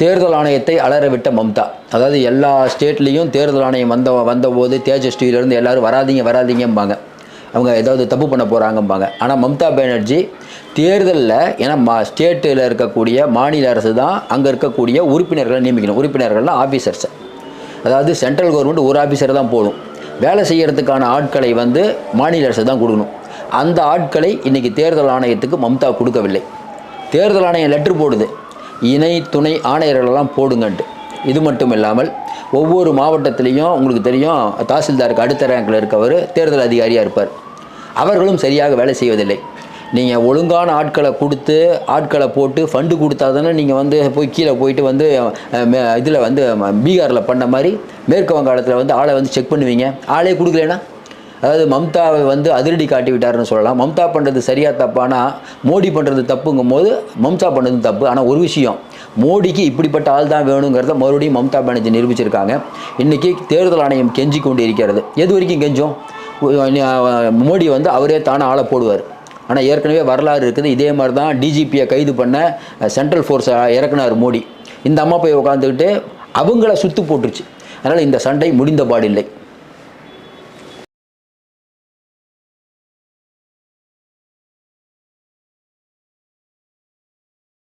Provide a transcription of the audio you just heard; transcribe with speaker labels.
Speaker 1: தேர்தல் ஆணையத்தை அலறவிட்ட மம்தா. அதாவது எல்லா ஸ்டேட்லேயும் தேர்தல் ஆணையம் வந்தபோது தேஜஸ்வியிலேருந்து எல்லோரும் வராதீங்கம்பாங்க, அவங்க ஏதாவது தப்பு பண்ண போகிறாங்கம்பாங்க. ஆனால் மம்தா பானர்ஜி தேர்தலில், ஏன்னா ஸ்டேட்டில் இருக்கக்கூடிய மாநில அரசு தான் அங்கே இருக்கக்கூடிய உறுப்பினர்களை நியமிக்கணும். உறுப்பினர்கள்னால் ஆஃபீஸர்ஸை, அதாவது சென்ட்ரல் கவர்மெண்ட் ஒரு ஆஃபீஸர் தான் போடும், வேலை செய்கிறதுக்கான ஆட்களை மாநில அரசு தான் கொடுக்கணும். அந்த ஆட்களை இன்றைக்கி தேர்தல் ஆணையத்துக்கு மம்தா கொடுக்கவில்லை. தேர்தல் ஆணையம் லெட்ரு போடுது, இணை துணை ஆணையர்களெல்லாம் போடுங்கன்ட்டு. இது மட்டும் இல்லாமல் ஒவ்வொரு மாவட்டத்திலையும் உங்களுக்கு தெரியும், தாசில்தாருக்கு அடுத்த ரேங்கில் இருக்கவர் தேர்தல் அதிகாரியாக இருப்பார். அவர்களும் சரியாக வேலை செய்வதில்லை. நீங்கள் ஒழுங்கான ஆட்களை கொடுத்து ஆட்களை போட்டு ஃபண்டு கொடுத்தா தானே நீங்கள் போய் கீழே போயிட்டு இதில் பீகாரில் பண்ண மாதிரி மேற்கு வங்காளத்தில் ஆளை செக் பண்ணுவீங்க. ஆளே கொடுக்கலன்னா, அதாவது மம்தாவை அதிரடி காட்டி விட்டார்னு சொல்லலாம். மம்தா பண்ணுறது சரியாக தப்பானா, மோடி பண்ணுறது தப்புங்கும் போது மம்தா பண்ணுறது தப்பு. ஆனால் ஒரு விஷயம், மோடிக்கு இப்படிப்பட்ட ஆள் தான் வேணுங்கிறத மறுபடியும் மம்தா பானர்ஜி நிரூபிச்சிருக்காங்க. இன்றைக்கி தேர்தல் ஆணையம் கெஞ்சி கொண்டு இருக்கிறது. எது வரைக்கும் கெஞ்சோம்? மோடி அவரே தானே ஆளை போடுவார். ஆனால் ஏற்கனவே வரலாறு இருக்குது. இதே மாதிரி தான் டிஜிபியை கைது பண்ண சென்ட்ரல் ஃபோர்ஸை இறக்குனார் மோடி. இந்த அம்மா போய் உட்காந்துக்கிட்டு அவங்கள சுற்று போட்டுருச்சு. அதனால் இந்த சண்டை முடிந்த பாடில்லை.